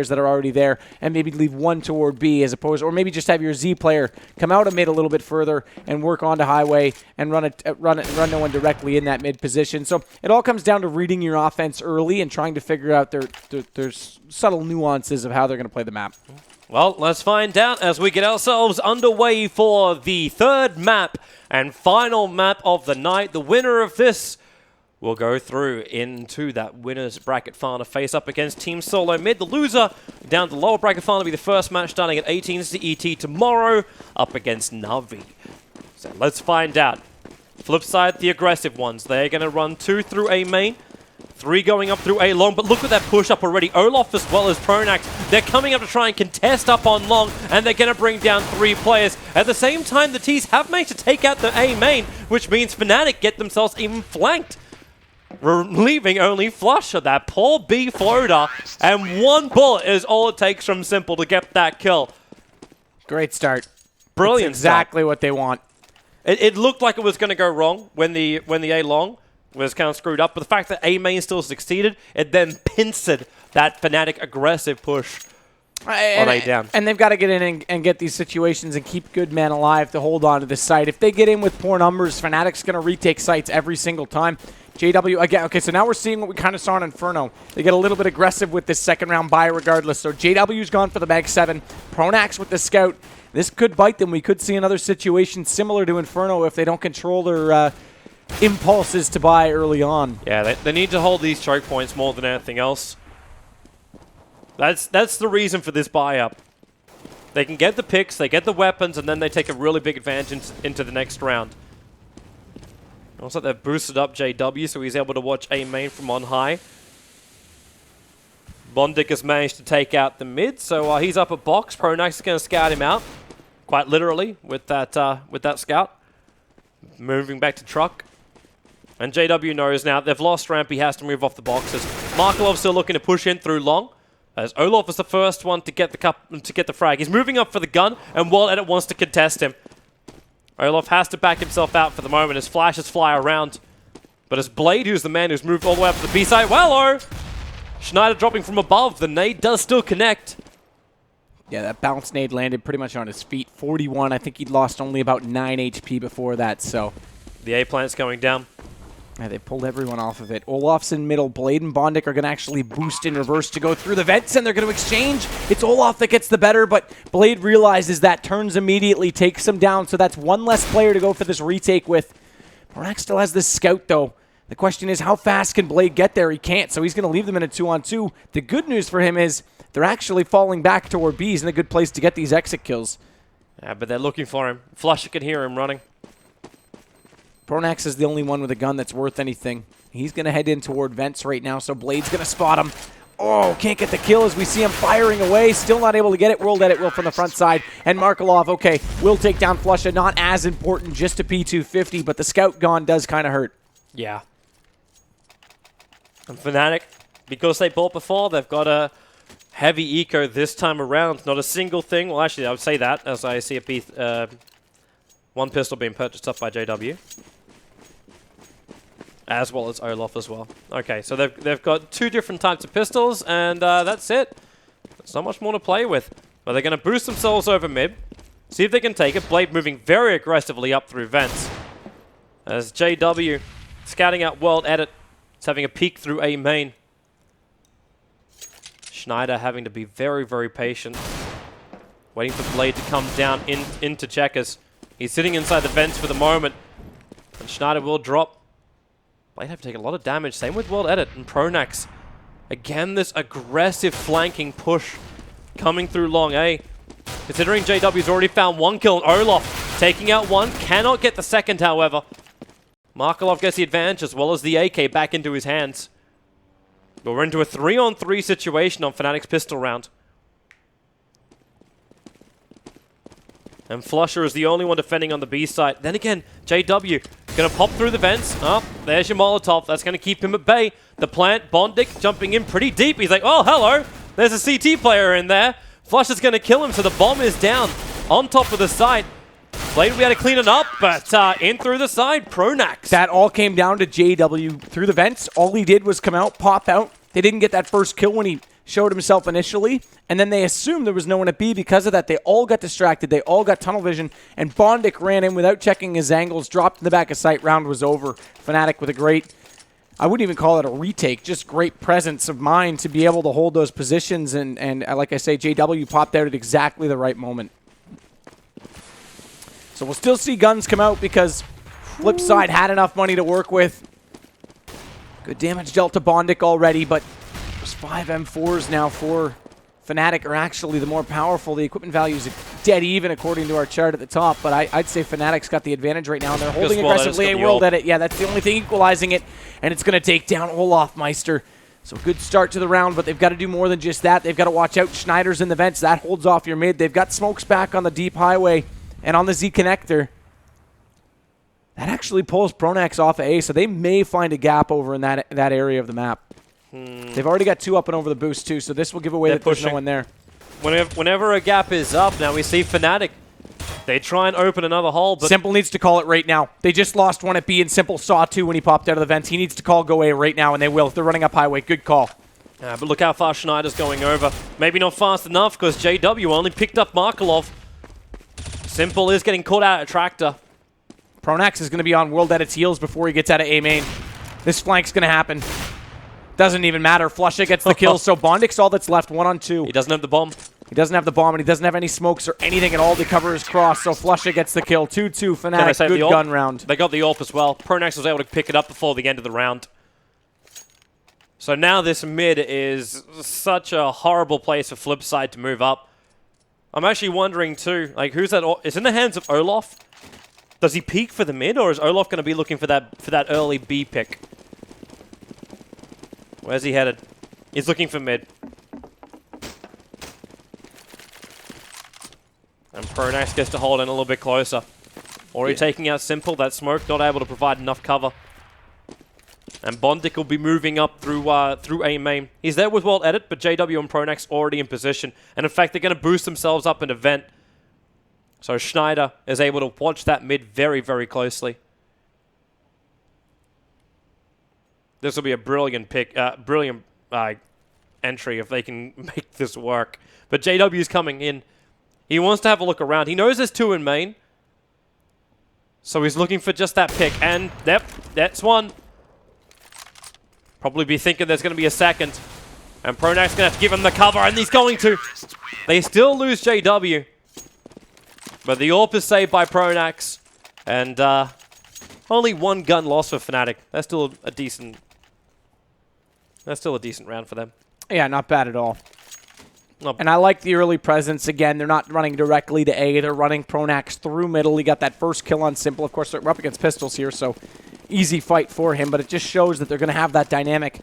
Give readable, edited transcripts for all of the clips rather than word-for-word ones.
that are already there and maybe leave one toward B as opposed, or maybe just have your Z player come out of mid a little bit further and work onto highway and run no one directly in that mid position. So it all comes down to reading your offense early and trying to figure out their subtle nuances of how they're going to play the map. Well, let's find out as we get ourselves underway for the third map and final map of the night. The winner of this will go through into that winner's bracket final face up against Team Solo Mid. The loser down to the lower bracket final will be the first match starting at 18 CET tomorrow up against Navi. So let's find out. Flip side, the aggressive ones. They're going to run 2 through A main. 3 going up through A long, but look at that push up already. Olaf as well as Pronax, they're coming up to try and contest up on long, and they're going to bring down 3 players. At the same time, the T's have managed to take out the A main, which means Fnatic get themselves even flanked. We're leaving only Flusher, that poor B floater, and 1 bullet is all it takes from Simple to get that kill. Great start. Brilliant. That's exactly what they want. It looked like it was going to go wrong when the A long was kind of screwed up, but the fact that A main still succeeded, it then pincered that Fnatic aggressive push on A down. And they've got to get in and get these situations and keep good men alive to hold on to this site. If they get in with poor numbers, Fnatic's going to retake sites every single time. JW, again, okay, so now we're seeing what we kind of saw in Inferno. They get a little bit aggressive with this second round buy regardless. So JW's gone for the Mag 7. Pronax with the Scout. This could bite them. We could see another situation similar to Inferno if they don't control their impulses to buy early on. Yeah, they need to hold these choke points more than anything else. That's the reason for this buy up. They can get the picks, they get the weapons, and then they take a really big advantage into the next round. Also, they've boosted up JW, so he's able to watch A main from on high. Bondic has managed to take out the mid, so he's up at box. Pronax is going to scout him out, quite literally, with that scout. Moving back to truck. And JW knows now they've lost ramp, he has to move off the boxes. Markelov's still looking to push in through long, as Olaf is the first one to get the frag. He's moving up for the gun, and World Edit wants to contest him. Olaf has to back himself out for the moment as flashes fly around. But it's Blade who's the man who's moved all the way up to the B side. Well, Schneider dropping from above. The nade does still connect. Yeah, that bounce nade landed pretty much on his feet. 41. I think he'd lost only about 9 HP before that, so. The A plant's going down. Yeah, they pulled everyone off of it. Olaf's in middle. Blade and Bondic are going to actually boost in reverse to go through the vents, and they're going to exchange. It's Olaf that gets the better, but Blade realizes that, turns immediately, takes him down, so that's 1 less player to go for this retake with. Pronax still has this scout, though. The question is, how fast can Blade get there? He can't, so he's going to leave them in a 2-on-2. The good news for him is they're actually falling back toward B. He's in a good place to get these exit kills. Yeah, but they're looking for him. Flusher can hear him running. Pronax is the only one with a gun that's worth anything. He's going to head in toward vents right now, so Blade's going to spot him. Oh, can't get the kill as we see him firing away. Still not able to get it. World Edit will from the front side. And Markelov, okay, will take down Flusha. Not as important, just a P250, but the scout gone does kind of hurt. Yeah. And Fnatic, because they bought before, they've got a heavy eco this time around. Not a single thing. Well, actually, I would say that as I see a one pistol being purchased up by JW. As well as Olaf as well. Okay, so they've got 2 different types of pistols, and that's it. There's not much more to play with. But they're going to boost themselves over mid. See if they can take it. Blade moving very aggressively up through vents. As JW scouting out World Edit. It's having a peek through A main. Schneider having to be very, very patient. Waiting for Blade to come down into checkers. He's sitting inside the vents for the moment. And Schneider will drop. Blade have to take a lot of damage. Same with World Edit and Pronax. Again, this aggressive flanking push coming through long A. Considering JW's already found 1 kill, and Olaf taking out 1. Cannot get the second, however. Markelov gets the advantage as well as the AK back into his hands. But we're into a 3-on-3 situation on Fnatic's pistol round. And Flusher is the only one defending on the B side. Then again, JW going to pop through the vents. Oh, there's your Molotov. That's going to keep him at bay. The plant, Bondic jumping in pretty deep. He's like, oh, hello. There's a CT player in there. Flusher's going to kill him, so the bomb is down on top of the site. Blade will be able to clean it up, but in through the side, Pronax. That all came down to JW through the vents. All he did was come out, pop out. They didn't get that first kill when he showed himself initially, and then they assumed there was no one at B. Because of that, they all got distracted. They all got tunnel vision, and Bondic ran in without checking his angles, dropped in the back of sight. Round was over. Fnatic with a great, I wouldn't even call it a retake, just great presence of mind to be able to hold those positions. And like I say, JW popped out at exactly the right moment. So we'll still see guns come out because Flipside had enough money to work with. Good damage dealt to Bondic already, but there's 5 M4s now for Fnatic are actually the more powerful. The equipment value is dead even according to our chart at the top, but I'd say Fnatic's got the advantage right now, and they're holding aggressively. A World Edit, yeah, that's the only thing equalizing it, and it's going to take down Olaf Meister. So good start to the round, but they've got to do more than just that. They've got to watch out. Schneider's in the vents. That holds off your mid. They've got smokes back on the deep highway and on the Z connector. That actually pulls Pronax off of A, so they may find a gap over in that area of the map. They've already got 2 up and over the boost too, so this will give away that there's no one there. Whenever a gap is up, now we see Fnatic. They try and open another hole, but Simple needs to call it right now. They just lost one at B, and Simple saw 2 when he popped out of the vents. He needs to call go A right now, and they will. If they're running up highway, good call. But look how far Schneider's going over. Maybe not fast enough because JW only picked up Markelov. Simple is getting caught out at Tractor. Pronax is going to be on World Edit's heels before he gets out of A main. This flank's going to happen. Doesn't even matter. Flusha gets the kill, so Bondic's all that's left, 1 on 2. He doesn't have the bomb. He doesn't have the bomb, and he doesn't have any smokes or anything at all to cover his cross, so Flusha gets the kill. 2-2, Fnatic, good gun round. They got the AWP as well. Pronax was able to pick it up before the end of the round. So now this mid is such a horrible place for Flipside to move up. I'm actually wondering too, like, who's that? It's in the hands of Olaf. Does he peek for the mid, or is Olaf going to be looking for that early B pick? Where's he headed? He's looking for mid. And Pronax gets to hold in a little bit closer. Already taking out Simple. That smoke not able to provide enough cover. And Bondic will be moving up through A main. He's there with World Edit, but JW and Pronax already in position. And in fact, they're going to boost themselves up in a vent. So Schneider is able to watch that mid very, very closely. This will be a brilliant pick, brilliant entry if they can make this work. But JW's coming in. He wants to have a look around. He knows there's 2 in main. So he's looking for just that pick. And yep, that's one. Probably be thinking there's going to be a second. And Pronax going to have to give him the cover, and he's going to. They still lose JW. But the AWP is saved by Pronax. And only 1 gun loss for Fnatic. That's still a decent round for them. Yeah, not bad at all. And I like the early presence. Again, they're not running directly to A. They're running Pronax through middle. He got that first kill on Simple. Of course, we're up against pistols here, so easy fight for him. But it just shows that they're going to have that dynamic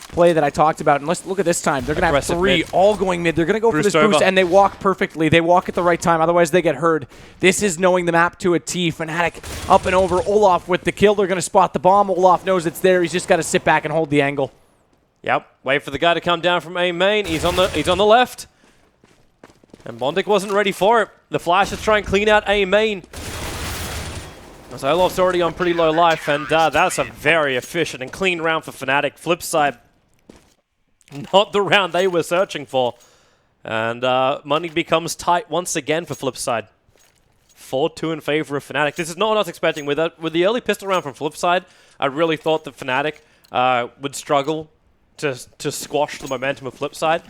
play that I talked about. And let's look at this time. They're going to have 3 mid. All going mid. They're going to go for this boost, and they walk perfectly. They walk at the right time. Otherwise, they get heard. This is knowing the map to a T. Fnatic up and over. Olaf with the kill. They're going to spot the bomb. Olaf knows it's there. He's just got to sit back and hold the angle. Yep. Wait for the guy to come down from A main. He's on the left. And Bondic wasn't ready for it. The flash is trying to clean out A main. So Olaf's already on pretty low life, and that's a very efficient and clean round for Fnatic. Flipside, not the round they were searching for. And money becomes tight once again for Flipside. 4-2 in favor of Fnatic. This is not what I was expecting. With the early pistol round from Flipside, I really thought that Fnatic would struggle to squash the momentum of Flipside.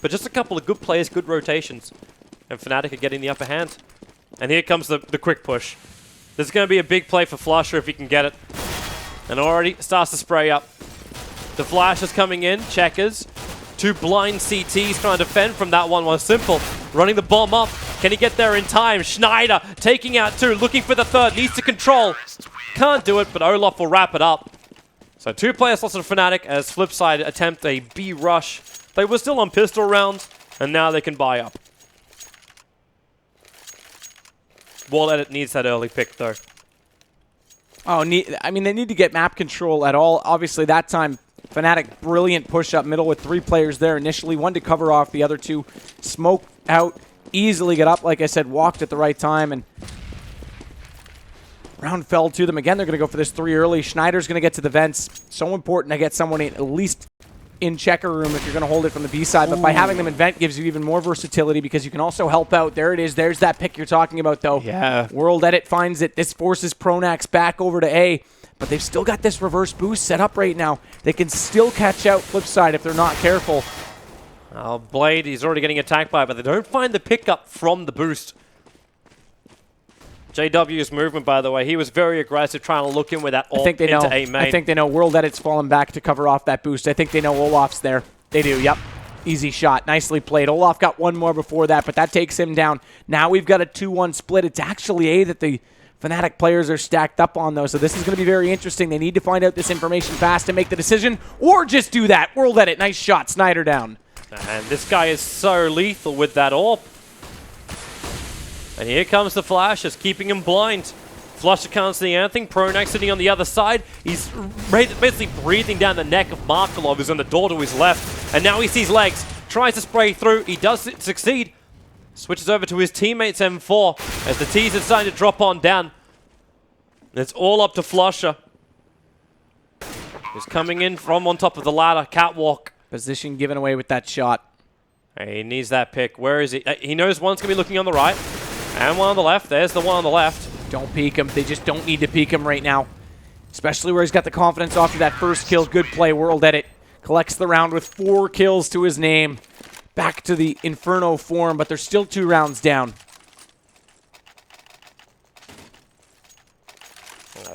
But just a couple of good plays, good rotations. And Fnatic are getting the upper hand. And here comes the quick push. This is going to be a big play for Flusher if he can get it. And already starts to spray up. The flash is coming in. Checkers. 2 blind CTs trying to defend from that one. Was Simple running the bomb up. Can he get there in time? Schneider taking out 2. Looking for the 3rd. Needs to control. Can't do it, but Olaf will wrap it up. So 2 players lost to Fnatic as Flipside attempt a B rush. They were still on pistol round, and now they can buy up. World Edit needs that early pick, though. Oh, I mean, they need to get map control at all. Obviously, that time, Fnatic, brilliant push up middle with 3 players there initially. 1 to cover off, the other 2 smoke out, easily get up. Like I said, walked at the right time, and round fell to them. Again, they're going to go for this 3 early. Schneider's going to get to the vents. So important to get someone in at least in checker room if you're going to hold it from the B side, but by having them in vent gives you even more versatility because you can also help out. There it is. There's that pick you're talking about, though. Yeah. World Edit finds it. This forces Pronax back over to A, but they've still got this reverse boost set up right now. They can still catch out Flipside if they're not careful. Blade, he's already getting attacked by it, but they don't find the pickup from the boost. JW's movement, by the way, he was very aggressive trying to look in with that ult into A main. I think they know World Edit's fallen back to cover off that boost. I think they know Olaf's there. They do, yep. Easy shot. Nicely played. Olaf got one more before that, but that takes him down. Now we've got a 2-1 split. It's actually A that the Fnatic players are stacked up on, though, so this is going to be very interesting. They need to find out this information fast and make the decision, or just do that. World Edit, nice shot. Snyder down. And this guy is so lethal with that AWP. And here comes the flashes, keeping him blind. Flusher can't see anything. Pronax sitting on the other side. He's basically breathing down the neck of Markelov, who's on the door to his left. And now he sees legs. Tries to spray through. He does succeed. Switches over to his teammates M4 as the T's are starting to drop on down. And it's all up to Flusher. He's coming in from on top of the ladder. Catwalk. Position given away with that shot. He needs that pick. Where is he? He knows one's going to be looking on the right. And one on the left. There's the one on the left. Don't peek him. They just don't need to peek him right now. Especially where he's got the confidence after that first kill. Good play. World Edit collects the round with 4 kills to his name. Back to the Inferno form, but they're still 2 rounds down.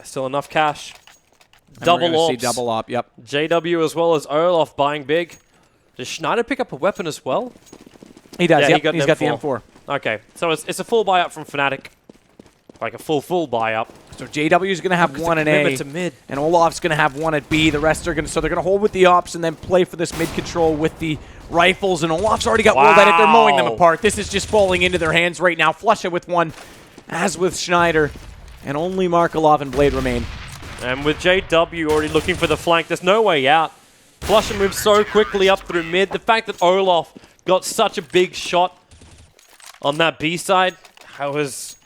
Still enough cash. Double ops. see double op, yep. JW as well as Olaf buying big. Does Schneider pick up a weapon as well? He does, yeah, yep. He's got the M4. Okay, so it's a full buy up from Fnatic. Like a full buy up. So JW's going to have one at A, to mid. and Olaf's going to have one at B. The rest are going to, so they're going to hold with the ops and then play for this mid control with the rifles. And Olaf's already got World Edit. They're mowing them apart. This is just falling into their hands right now. Flusha with one, as with Schneider, and only Markelov and Blade remain. And with JW already looking for the flank, there's no way out. Flusha moves so quickly up through mid. The fact that Olaf got such a big shot on that B side, that was...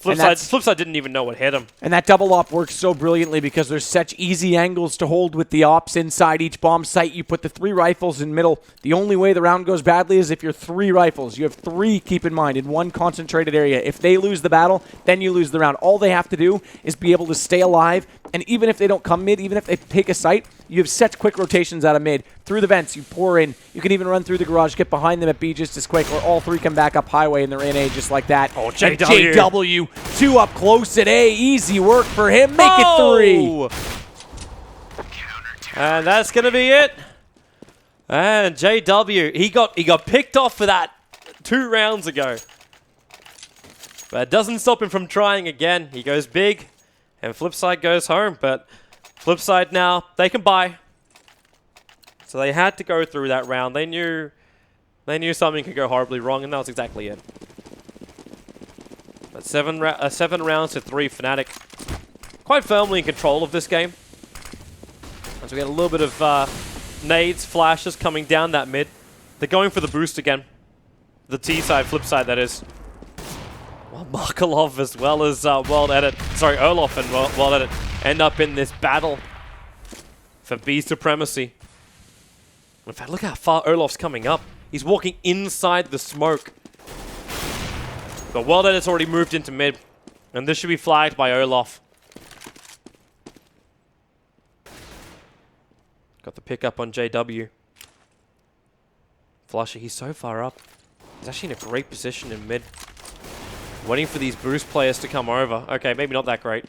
Flipside didn't even know what hit him. And that double op works so brilliantly because there's such easy angles to hold with the ops inside each bomb site. You put the 3 rifles in middle. The only way the round goes badly is if you're 3 rifles. You have 3, keep in mind, in one concentrated area. If they lose the battle, then you lose the round. All they have to do is be able to stay alive. And even if they don't come mid, even if they take a site, you have such quick rotations out of mid. Through the vents, you pour in. You can even run through the garage, get behind them at B just as quick, or all 3 come back up highway and they're in A just like that. Oh, JW. And JW, 2 up close at A. Easy work for him. Make it 3. And that's going to be it. And JW, he got picked off for that 2 rounds ago. But it doesn't stop him from trying again. He goes big, and Flipside goes home. But Flipside now, they can buy. So they had to go through that round. They knew something could go horribly wrong, and that was exactly it. But 7 rounds to 3 Fnatic. Quite firmly in control of this game. As we get a little bit of nades, flashes coming down that mid. They're going for the boost again. The T side, flip side, that is. Well, Markelov as well as Olaf and World Edit end up in this battle for B supremacy. In fact, look how far Olaf's coming up. He's walking inside the smoke. But World Edit's already moved into mid, and this should be flagged by Olaf. Got the pick up on JW. Flusher, he's so far up. He's actually in a great position in mid. Waiting for these boost players to come over. Okay, maybe not that great.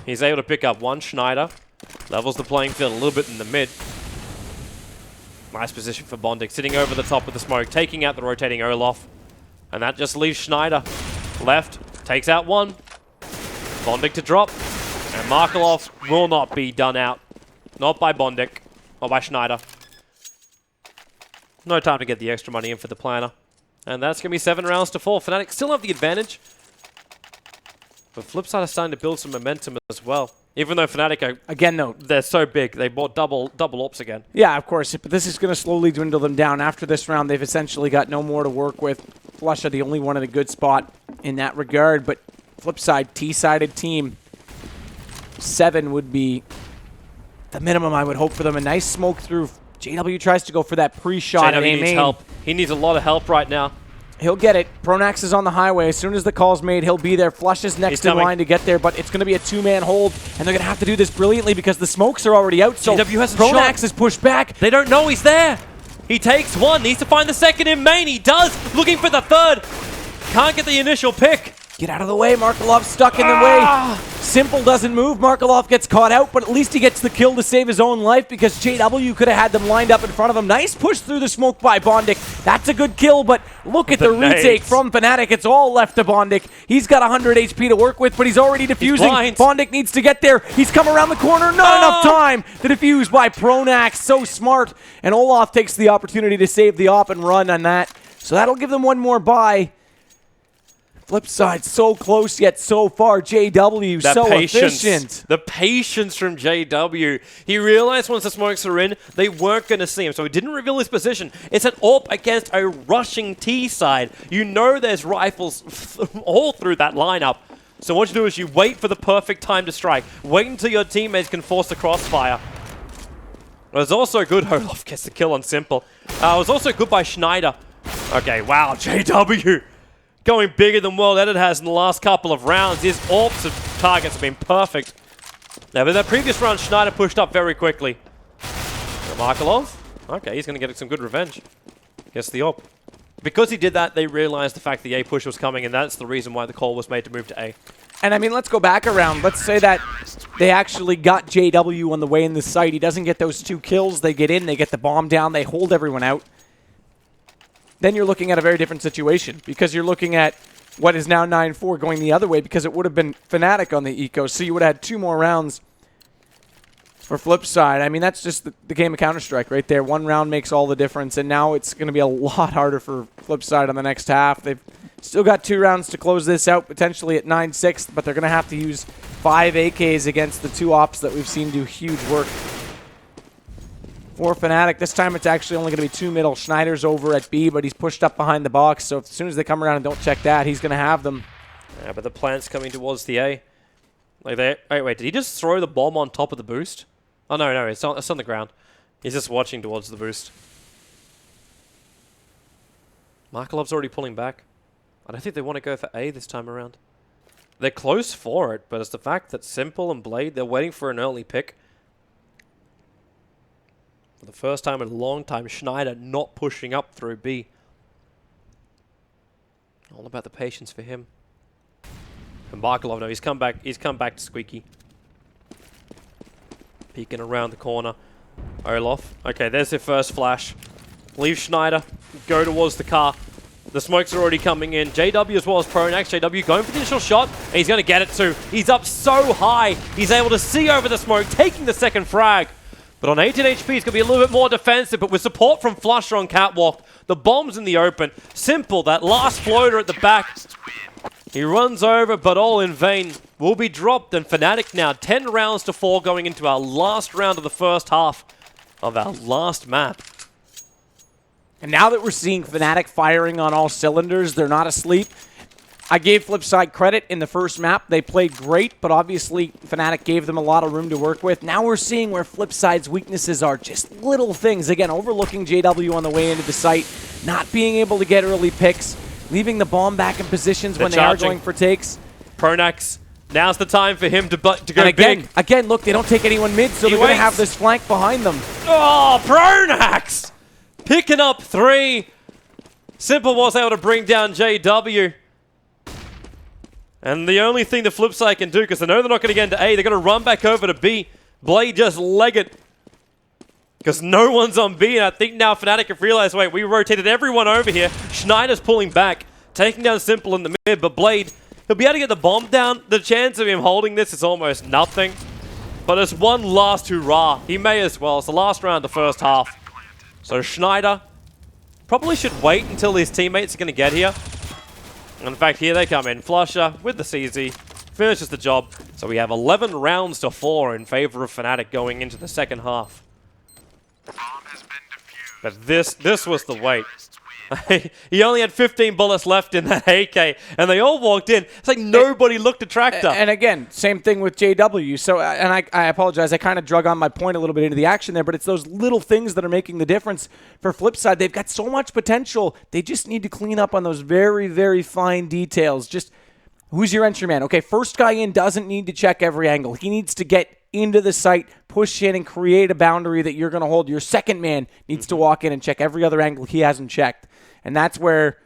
He's able to pick up one Schneider. Levels the playing field a little bit in the mid. Nice position for Bondic, sitting over the top of the smoke, taking out the rotating Olaf. And that just leaves Schneider. Left, takes out one. Bondic to drop. And Markelov will not be done out. Not by Bondic, or by Schneider. No time to get the extra money in for the planner. And that's going to be 7 rounds to 4. Fnatic still have the advantage. But Flipside are starting to build some momentum as well. Even though Fnatic are... Again, though, they're so big. They bought double ops again. Yeah, of course. But this is going to slowly dwindle them down. After this round, they've essentially got no more to work with. Flusha, the only one in a good spot in that regard. But Flipside, T-sided team. 7 would be the minimum I would hope for them. A nice smoke through. JW tries to go for that pre-shot at JW needs help. He needs a lot of help right now. He'll get it. Pronax is on the highway. As soon as the call's made, he'll be there. Flush is next in line to get there, but it's going to be a two-man hold, and they're going to have to do this brilliantly because the smokes are already out, so JW has a Pronax shot. is pushed back. They don't know he's there. He takes one, needs to find the second in main. He does, looking for the third. Can't get the initial pick. Get out of the way. Markelov's stuck in the way. Simple doesn't move. Markelov gets caught out, but at least he gets the kill to save his own life because JW could have had them lined up in front of him. Nice push through the smoke by Bondik. That's a good kill, but look at the retake from Fnatic. It's all left to Bondik. He's got 100 HP to work with, but he's already defusing. Bondik needs to get there. He's come around the corner. Not enough time to defuse by Pronax. So smart. And Olaf takes the opportunity to save the op and run on that. So that'll give them one more buy. Flipside, so close yet so far. JW, so efficient. The patience from JW. He realized once the smokes are in, they weren't going to see him, so he didn't reveal his position. It's an AWP against a rushing T side. You know there's rifles all through that lineup. So what you do is you wait for the perfect time to strike. Wait until your teammates can force the crossfire. It was also good. Olaf gets the kill on Simple. It was also good by Schneider. Okay, wow, JW. Going bigger than World Edit has in the last couple of rounds. His AWPs of targets have been perfect. Now, with that previous round, Schneider pushed up very quickly. Markelov? Okay, he's going to get some good revenge. Gets the AWP. Because he did that, they realized the fact the A push was coming, and that's the reason why the call was made to move to A. And I mean, let's go back around. Let's say that they actually got JW on the way in the site. He doesn't get those 2 kills. They get in, they get the bomb down, they hold everyone out. Then you're looking at a very different situation because you're looking at what is now 9-4 going the other way because it would have been Fnatic on the eco. So you would have had 2 more rounds for Flipside. I mean, that's just the game of Counter-Strike right there. 1 round makes all the difference, and now it's going to be a lot harder for Flipside on the next half. They've still got 2 rounds to close this out, potentially at 9-6, but they're going to have to use 5 AKs against the 2 ops that we've seen do huge work. For Fnatic, this time it's actually only going to be 2 middle. Schneider's over at B, but he's pushed up behind the box, so as soon as they come around and don't check that, he's going to have them. Yeah, but the plant's coming towards the A. Like they, wait, did he just throw the bomb on top of the boost? Oh, no, it's on the ground. He's just watching towards the boost. Markelov's already pulling back. I don't think they want to go for A this time around. They're close for it, but it's the fact that Simple and Blade, they're waiting for an early pick. For the first time in a long time, Schneider not pushing up through B. All about the patience for him. And Markelov, no, he's come back to Squeaky. Peeking around the corner. Olaf. Okay, there's their first flash. Leave Schneider. Go towards the car. The smokes are already coming in. JW as well as Pronax. JW going for the initial shot, and he's going to get it too. He's up so high. He's able to see over the smoke, taking the second frag. But on 18 HP, it's going to be a little bit more defensive, but with support from Flusher on Catwalk, the bomb's in the open. Simple, that last floater at the back. He runs over, but all in vain. Will be dropped, and Fnatic now 10 rounds to 4 going into our last round of the first half of our last map. And now that we're seeing Fnatic firing on all cylinders, they're not asleep. I gave Flipside credit in the first map. They played great, but obviously Fnatic gave them a lot of room to work with. Now we're seeing where Flipside's weaknesses are, just little things. Again, overlooking JW on the way into the site, not being able to get early picks, leaving the bomb back in positions when they are going for takes. Pronax, now's the time for him to go big. Again, look, they don't take anyone mid, so they're going to have this flank behind them. Oh, Pronax! Picking up 3. Simple was able to bring down JW. And the only thing the Flipside can do, because they know they're not going to get into A, they're going to run back over to B. Blade just leg it. Because no one's on B, and I think now Fnatic have realized, wait, we rotated everyone over here. Schneider's pulling back, taking down Simple in the mid, but Blade, he'll be able to get the bomb down. The chance of him holding this is almost nothing. But it's one last hurrah. He may as well. It's the last round of the first half. So Schneider probably should wait until his teammates are going to get here. And in fact, here they come in. Flusher with the CZ. Finishes the job. So we have 11 rounds to 4 in favor of Fnatic going into the second half. Bomb has been defused. But this was the wait. He only had 15 bullets left in that AK, and they all walked in. It's like nobody looked at Tractor. And again, same thing with JW. So, and I apologize, I kind of drug on my point a little bit into the action there, but it's those little things that are making the difference for Flipside. They've got so much potential. They just need to clean up on those very, very fine details. Just, who's your entry man? Okay, first guy in doesn't need to check every angle. He needs to get into the site, push in, and create a boundary that you're going to hold. Your second man needs to walk in and check every other angle he hasn't checked. And that's where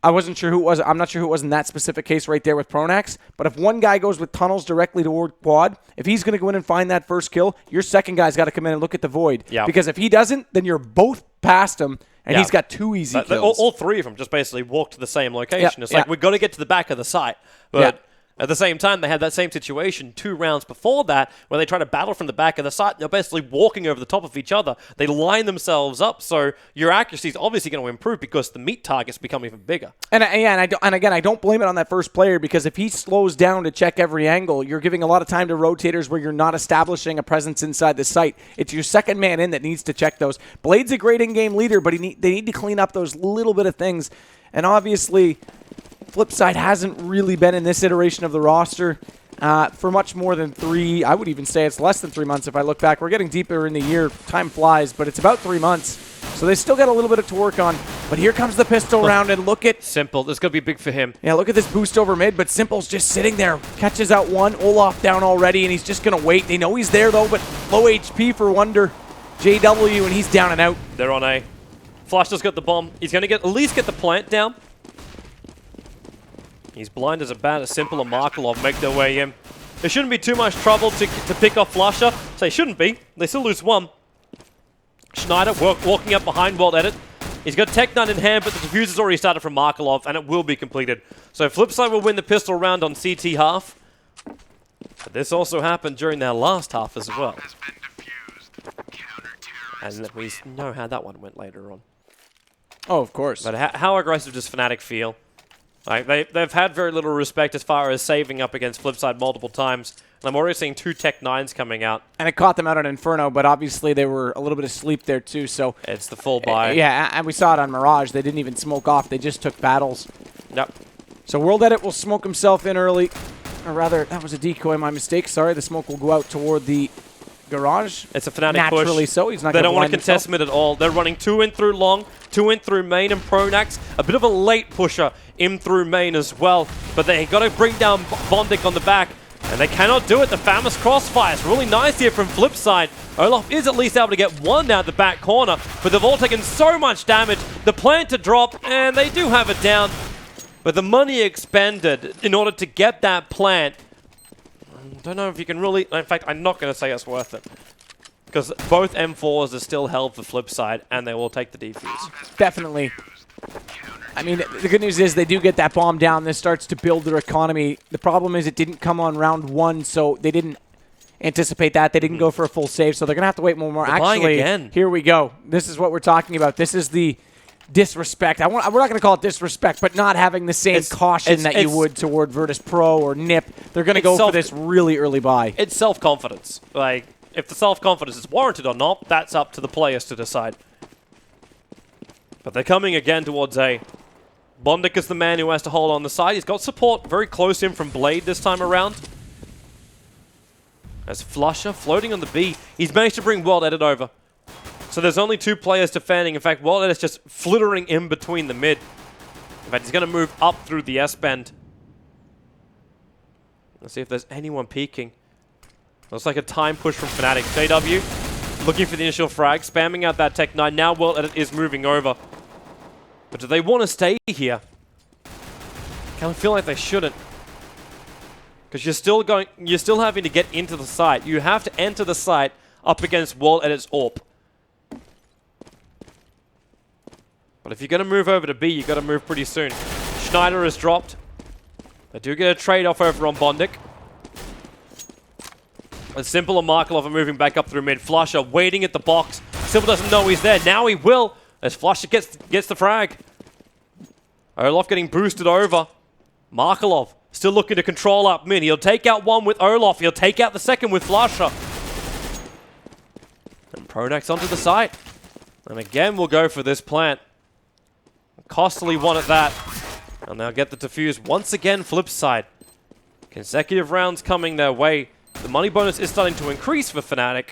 I wasn't sure who it was. I'm not sure who it was in that specific case right there with Pronax. But if one guy goes with tunnels directly toward quad, if he's going to go in and find that first kill, your second guy's got to come in and look at the void. Yeah. Because if he doesn't, then you're both past him, and he's got 2 easy kills. All three of them just basically walked to the same location. It's like, we've got to get to the back of the site. But at the same time, they had that same situation 2 rounds before that, where they try to battle from the back of the site. They're basically walking over the top of each other. They line themselves up, so your accuracy is obviously going to improve because the meat targets become even bigger. And again, I don't blame it on that first player, because if he slows down to check every angle, you're giving a lot of time to rotators where you're not establishing a presence inside the site. It's your second man in that needs to check those. Blade's a great in-game leader, but they need to clean up those little bit of things. And obviously, Flipside hasn't really been in this iteration of the roster for much more than 3. I would even say it's less than 3 months if I look back. We're getting deeper in the year. Time flies, but it's about 3 months. So they still got a little bit to work on. But here comes the pistol round, and look at Simple. This is going to be big for him. Yeah, look at this boost over mid, but Simple's just sitting there. Catches out one. Olaf down already, and he's just going to wait. They know he's there, though, but low HP for Wonder. JW, and he's down and out. They're on A. Flush's got the bomb. He's going to at least get the plant down. He's blind as a bat, as Simple and Markelov make their way in. There shouldn't be too much trouble to pick off Flusher. So they shouldn't be. They still lose 1. Schneider walking up behind World Edit. He's got Tech Nine in hand, but the diffuser's already started from Markelov, and it will be completed. So Flipside will win the pistol round on CT half. But this also happened during their last half as well. And we know how that one went later on. Oh, of course. But how aggressive does Fnatic feel? Like they've had very little respect as far as saving up against Flipside multiple times. And I'm already seeing 2 Tech 9s coming out. And it caught them out on Inferno, but obviously they were a little bit asleep there too. So it's the full buy. Yeah, and we saw it on Mirage. They didn't even smoke off. They just took battles. Yep. So World Edit will smoke himself in early. Or rather, that was a decoy, my mistake. Sorry, the smoke will go out toward the garage. It's a Fnatic push. Naturally so. He's not They going to don't want to contest mid at all. They're running 2 in through long, 2 in through main and Pronax. A bit of a late pusher in through main as well. But they got to bring down Bondic on the back. And they cannot do it. The famous crossfire is really nice here from Flipside. Olaf is at least able to get 1 down the back corner. But they've all taken so much damage. The plant to drop, and they do have it down. But the money expended in order to get that plant, I don't know if you can really... In fact, I'm not going to say it's worth it. Because both M4s are still held for Flipside, and they will take the defuse. Definitely. I mean, the good news is they do get that bomb down. This starts to build their economy. The problem is it didn't come on round 1, so they didn't anticipate that. They didn't go for a full save, so they're going to have to wait one more. Actually, again. Here we go. This is what we're talking about. This is the disrespect. We're not going to call it disrespect, but not having the same caution that you would toward Virtus Pro or NIP. They're going to go for this really early buy. It's self-confidence. Like, if the self-confidence is warranted or not, that's up to the players to decide. But they're coming again towards A. Bondic is the man who has to hold on the side. He's got support very close in from Blade this time around. As Flusher floating on the B, he's managed to bring World Edit over. So there's only 2 players defending. In fact, World Edit's just flittering in between the mid. In fact, he's going to move up through the S-bend. Let's see if there's anyone peeking. Looks like a time push from Fnatic. JW looking for the initial frag, spamming out that Tech 9. Now World Edit is moving over. But do they want to stay here? Kind of feel like they shouldn't. Because you're still having to get into the site. You have to enter the site up against World Edit's AWP. But if you're going to move over to B, you've got to move pretty soon. Schneider is dropped. They do get a trade-off over on Bondic. And Simple and Markelov are moving back up through mid. Flusher waiting at the box. Simple doesn't know he's there. Now he will, as Flusher gets the frag. Olaf getting boosted over. Markelov still looking to control up mid. He'll take out 1 with Olaf. He'll take out the second with Flusher. And Pronax onto the site. And again, we'll go for this plant. Costly one at that. And they'll get the defuse once again, Flipside. Consecutive rounds coming their way. The money bonus is starting to increase for Fnatic.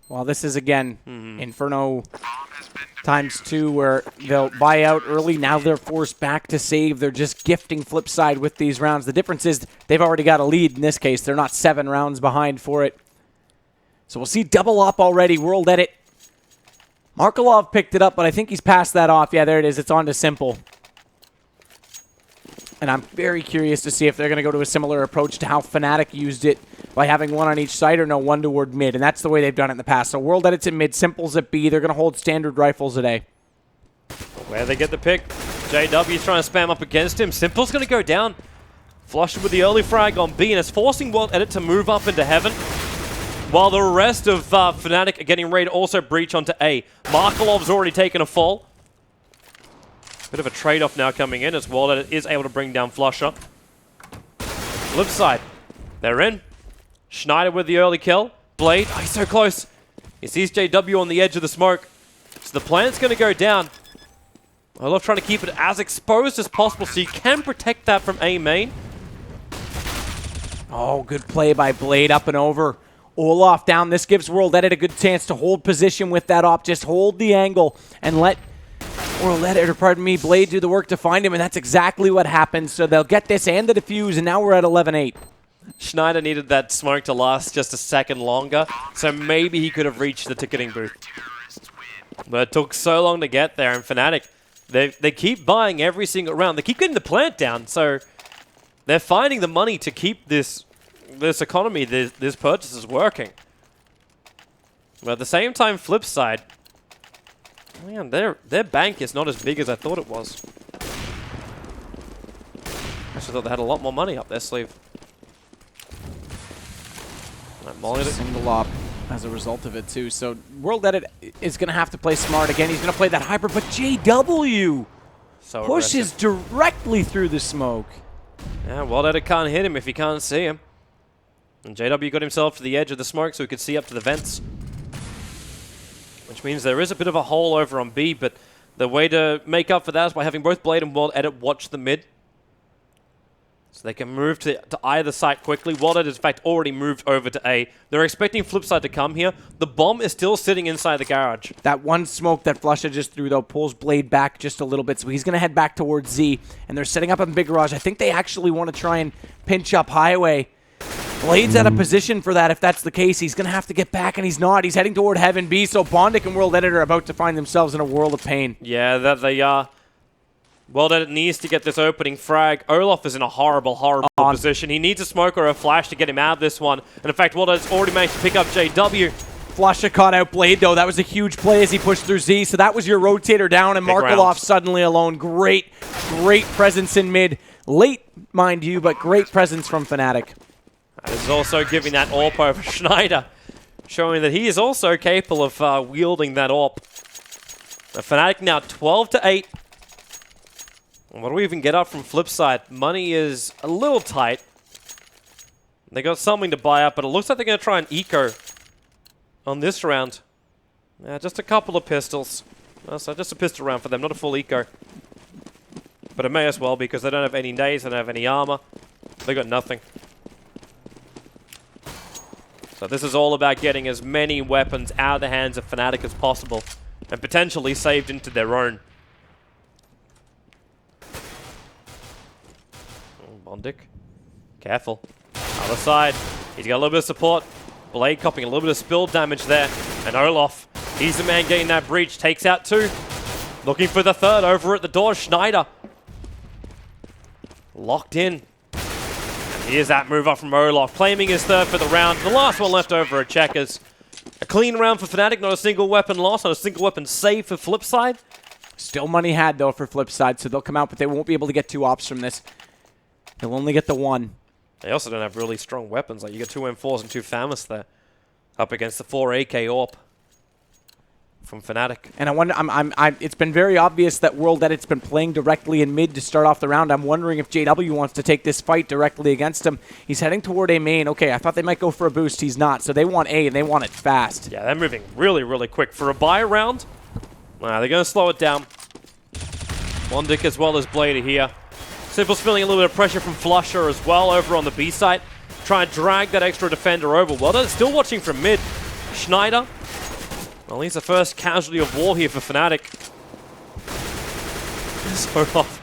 Well, this is, again, Inferno ×2, where they'll buy out early. Now they're forced back to save. They're just gifting Flipside with these rounds. The difference is they've already got a lead in this case. They're not 7 rounds behind for it. So we'll see double op already. World Edit. Markelov picked it up, but I think he's passed that off. Yeah, there it is. It's on to Simple. And I'm very curious to see if they're going to go to a similar approach to how Fnatic used it by having one on each side or no, one toward mid. And that's the way they've done it in the past. So World Edit's at mid, Simple's at B. They're going to hold standard rifles at A. Where they get the pick. JW's trying to spam up against him. Simple's going to go down. Flushed with the early frag on B, and it's forcing World Edit to move up into heaven. While the rest of Fnatic are getting ready to also breach onto A. Markelov's already taken a fall. Bit of a trade-off now coming in as World Edit is able to bring down Flusher. Flipside. They're in. Schneider with the early kill. Blade, oh, he's so close. He sees JW on the edge of the smoke. So the plant's going to go down. I love trying to keep it as exposed as possible so you can protect that from A main. Oh, good play by Blade up and over. Olaf down. This gives World Edit a good chance to hold position with that op. Just hold the angle and let Blade do the work to find him, and that's exactly what happened. So they'll get this and the defuse, and now we're at 11-8. Schneider needed that smoke to last just a second longer, so maybe he could have reached the ticketing booth. But it took so long to get there, and Fnatic, they keep buying every single round. They keep getting the plant down, so they're finding the money to keep this economy, this purchase is working. But at the same time, Flipside, man, their bank is not as big as I thought it was. I actually thought they had a lot more money up their sleeve. Single op as a result of it, too. So World Edit is going to have to play smart again. He's going to play that hybrid, but JW pushes directly through the smoke. Yeah, World Edit can't hit him if he can't see him. And JW got himself to the edge of the smoke so he could see up to the vents. Which means there is a bit of a hole over on B, but the way to make up for that is by having both Blade and World Edit watch the mid. So they can move to either site quickly. World Edit, in fact, already moved over to A. They're expecting Flipside to come here. The bomb is still sitting inside the garage. That one smoke that Flusha just threw, though, pulls Blade back just a little bit, so he's going to head back towards Z. And they're setting up in big garage. I think they actually want to try and pinch up highway. Blade's out of position for that if that's the case. He's going to have to get back, and he's not. He's heading toward Heaven B, so Bondic and World Edit are about to find themselves in a world of pain. Yeah, that they are. World Edit needs to get this opening frag. Olaf is in a horrible, horrible position. He needs a smoke or a flash to get him out of this one. And in fact, World Edit's already managed to pick up JW. Flusha caught out Blade, though. That was a huge play as he pushed through Z. So that was your rotator down, and Markelov suddenly alone. Great presence in mid. Late, mind you, but great presence from Fnatic. That is also giving that AWP over Schneider, showing that he is also capable of wielding that AWP. Fnatic now 12-8. What do we even get up from Flipside? Money is a little tight. They got something to buy up, but it looks like they're going to try an eco on this round. Yeah, just a couple of pistols. So just a pistol round for them, not a full eco. But it may as well because they don't have any nades, they don't have any armor. They got nothing. So this is all about getting as many weapons out of the hands of Fnatic as possible and potentially saved into their own. Bondic. Careful. Other side. He's got a little bit of support. Blade copying a little bit of spill damage there. And Olaf, he's the man getting that breach. Takes out 2. Looking for the 3rd over at the door. Schneider. Locked in. And here's that move up from Olaf. Claiming his 3rd for the round. The last one left over at Checkers. A clean round for Fnatic. Not a single weapon lost. Not a single weapon save for Flipside. Still money had, though, for Flipside. So they'll come out, but they won't be able to get 2 ops from this. They'll only get the 1. They also don't have really strong weapons. Like, you got 2 M4s and 2 FAMAS there. Up against the 4 AK AWP. from Fnatic. And I wonder, it's been very obvious that World Edit's been playing directly in mid to start off the round. I'm wondering if JW wants to take this fight directly against him. He's heading toward A main. Okay, I thought they might go for a boost. He's not. So they want A, and they want it fast. Yeah, they're moving really, really quick. For a buy round, they're going to slow it down. Bondic as well as Blade here. Simple's feeling a little bit of pressure from Flusher as well over on the B side. Try and drag that extra defender over. Well, they're still watching from mid. Schneider. Well, he's the first casualty of war here for Fnatic. So off.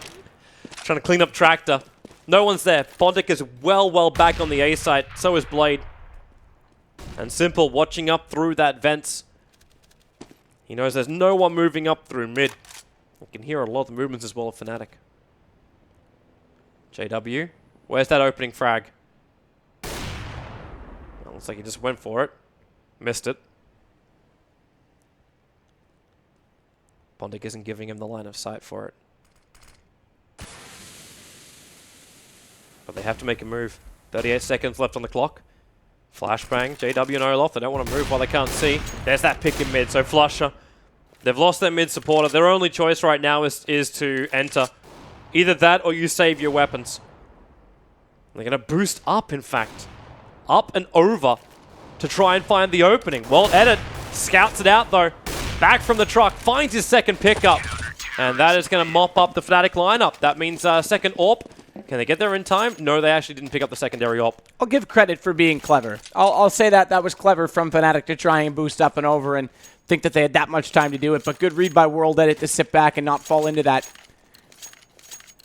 Trying to clean up Tractor. No one's there. Bondic is well back on the A side. So is Blade. And Simple watching up through that vents. He knows there's no one moving up through mid. You can hear a lot of the movements as well of Fnatic. JW. Where's that opening frag? Well, looks like he just went for it. Missed it. Bondic isn't giving him the line of sight for it. But they have to make a move. 38 seconds left on the clock. Flashbang, JW and Olaf, they don't want to move while they can't see. There's that pick in mid, so Flusher. They've lost their mid supporter. Their only choice right now is to enter. Either that or you save your weapons. They're going to boost up, in fact. Up and over to try and find the opening. Well, Edit scouts it out, though. Back from the truck, finds his second pickup. And that is going to mop up the Fnatic lineup. That means second AWP. Can they get there in time? No, they actually didn't pick up the secondary AWP. I'll give credit for being clever. I'll say that was clever from Fnatic to try and boost up and over and think that they had that much time to do it. But good read by World Edit to sit back and not fall into that.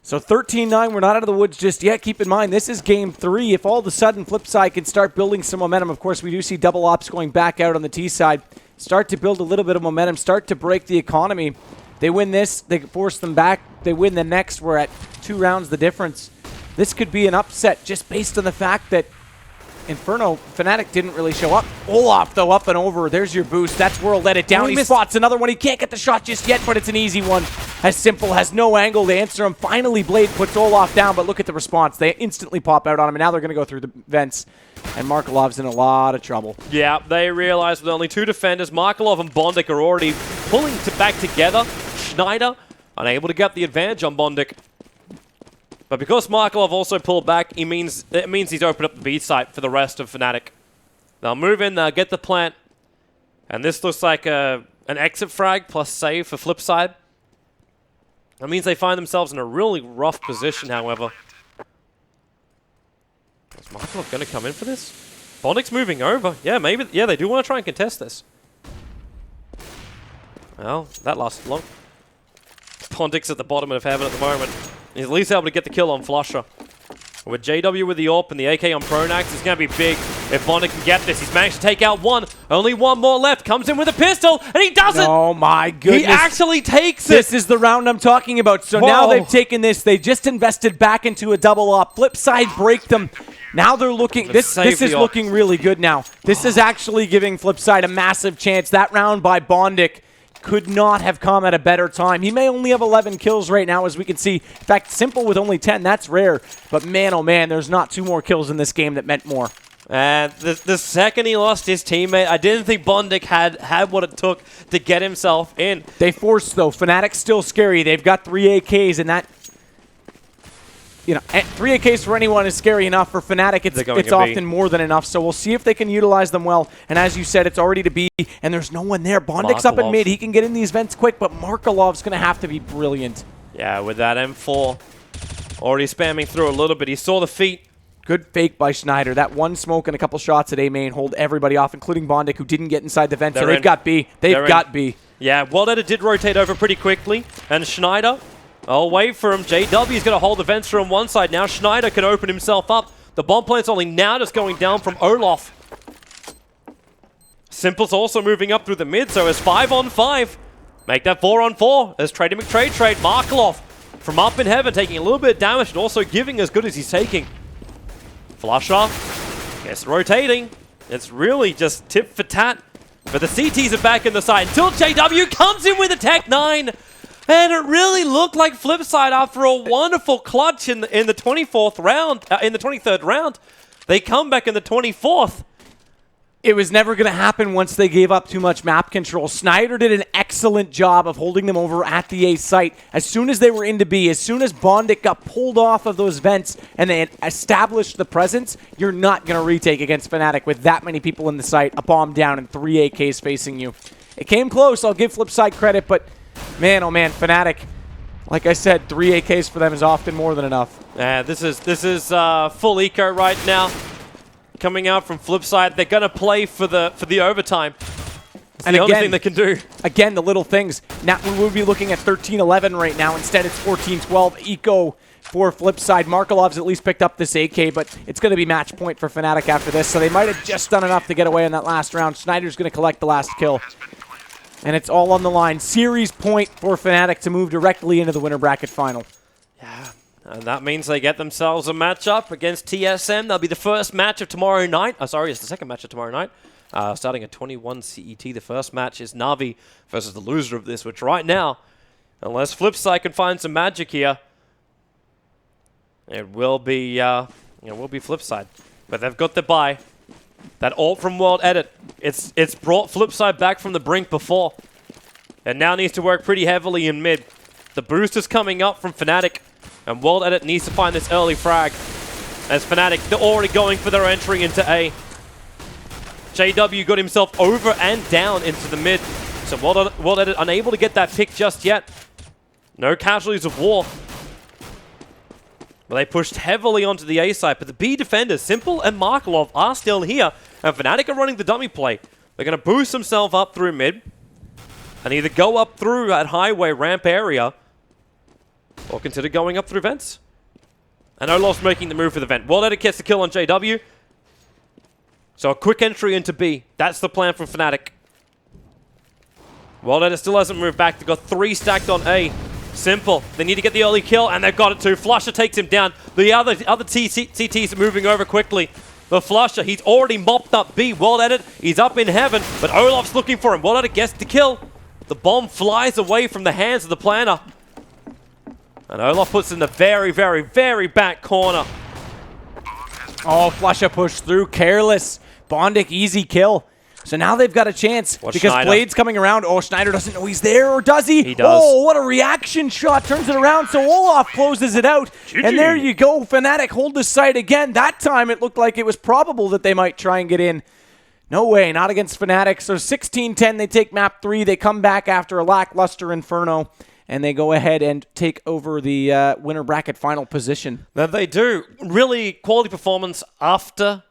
So 13-9, we're not out of the woods just yet. Keep in mind, this is game 3. If all of a sudden Flipside can start building some momentum, of course, we do see double ops going back out on the T side. Start to build a little bit of momentum, start to break the economy. They win this, they force them back. They win the next, we're at 2 rounds the difference. This could be an upset just based on the fact that Inferno, Fnatic didn't really show up. Olaf, though, up and over. There's your boost. That's World Edit down. He spots another one. He can't get the shot just yet, but it's an easy one. As Simple has no angle to answer him. Finally, Blade puts Olaf down, but look at the response. They instantly pop out on him, and now they're going to go through the vents. And Markelov's in a lot of trouble. Yeah, they realize with only 2 defenders, Markelov and Bondic are already pulling back together. Schneider unable to get the advantage on Bondic. But because Markelov also pulled back, it means he's opened up the B site for the rest of Fnatic. They'll move in, they'll get the plant. And this looks like an exit frag plus save for Flipside. That means they find themselves in a really rough position, however. Is Markelov going to come in for this? Bondic's moving over. Yeah, maybe. Yeah, they do want to try and contest this. Well, that lasted long. Bondic's at the bottom of heaven at the moment. He's at least able to get the kill on Flusher. With JW with the AWP and the AK on Pronax, it's going to be big if Bondic can get this. He's managed to take out one. Only one more left. Comes in with a pistol, and he doesn't! Oh my goodness. He actually takes it! This is the round I'm talking about. So now they've taken this. They just invested back into a double up. Flipside break them. Now they're looking... This is looking really good now. This is actually giving Flipside a massive chance. That round by Bondic could not have come at a better time. He may only have 11 kills right now, as we can see. In fact, Simple with only 10, that's rare. But man, oh man, there's not 2 more kills in this game that meant more. And the second he lost his teammate, I didn't think Bondic had what it took to get himself in. They forced, though. Fnatic's still scary. They've got 3 AKs, and that... 3 AKs for anyone is scary enough. For Fnatic, it's often more than enough. So we'll see if they can utilize them well. And as you said, it's already to be, and there's no one there. Bondic's up in mid. He can get in these vents quick, but Markelov's going to have to be brilliant. Yeah, with that M4 already spamming through a little bit. He saw the feet. Good fake by Schneider. That one smoke and a couple shots at A main hold everybody off, including Bondic, who didn't get inside the vent. So they've got B. They've got B. Yeah, World Edit did rotate over pretty quickly, and Schneider... Oh, wait for him. JW's going to hold the vents from one side. Now Schneider can open himself up. The bomb plant's only now just going down from Olaf. Simple's also moving up through the mid, so it's 5-on-5. Make that 4-on-4 as Trade Markelov from up in heaven, taking a little bit of damage and also giving as good as he's taking. Flusher gets rotating. It's really just tit for tat. But the CTs are back in the side until JW comes in with a Tech 9. And it really looked like Flipside after a wonderful clutch in the 24th round, in the 23rd round. They come back in the 24th. It was never going to happen once they gave up too much map control. Snyder did an excellent job of holding them over at the A site. As soon as they were into B, as soon as Bondic got pulled off of those vents and they had established the presence, you're not going to retake against Fnatic with that many people in the site, a bomb down, and 3 AKs facing you. It came close, I'll give Flipside credit, but man, oh man, Fnatic, like I said, 3 AKs for them is often more than enough. Yeah, this is full eco right now. Coming out from Flipside, they're going to play for the overtime. It's the only thing they can do. Again, the little things. Now we would be looking at 13-11 right now. Instead, it's 14-12. Eco for Flipside. Markelov's at least picked up this AK, but it's going to be match point for Fnatic after this, so they might have just done enough to get away in that last round. Snyder's going to collect the last kill. And it's all on the line. Series point for Fnatic to move directly into the winner bracket final. Yeah. And that means they get themselves a matchup against TSM. That'll be the first match of tomorrow night. Sorry, it's the second match of tomorrow night. Starting at 21 CET. The first match is Na'Vi versus the loser of this, which right now, unless Flipside can find some magic here, it will be Flipside. But they've got the buy. That ult from World Edit, it's brought Flipside back from the brink before. And now needs to work pretty heavily in mid. The boost is coming up from Fnatic. And World Edit needs to find this early frag. As Fnatic, they're already going for their entry into A. JW got himself over and down into the mid. So World Edit unable to get that pick just yet. No casualties of war. But they pushed heavily onto the A side. But the B defenders, Simple and Markelov, are still here. And Fnatic are running the dummy play. They're going to boost themselves up through mid. And either go up through that highway ramp area, or consider going up through vents. And Olaf's making the move for the vent. World Edit gets the kill on JW. So a quick entry into B. That's the plan from Fnatic. World Edit still hasn't moved back. They've got 3 stacked on A. Simple. They need to get the early kill, and they've got it too. Flusher takes him down. The other CTs are moving over quickly. The Flusher, he's already mopped up B. World Edit, he's up in heaven, but Olaf's looking for him. World Edit gets the kill. The bomb flies away from the hands of the planner. And Olaf puts in the very, very, very back corner. Oh, Flusha pushed through. Careless. Bondic, easy kill. So now they've got a chance because Schneider. Blade's coming around. Oh, Schneider doesn't know he's there, or does he? He does. Oh, what a reaction shot. Turns it around, so Olaf closes it out. GG. And there you go. Fnatic hold the site again. That time it looked like it was probable that they might try and get in. No way, not against Fnatic. So 16-10, they take map 3. They come back after a lackluster Inferno, and they go ahead and take over the winner bracket final position. Now they do. Really quality performance after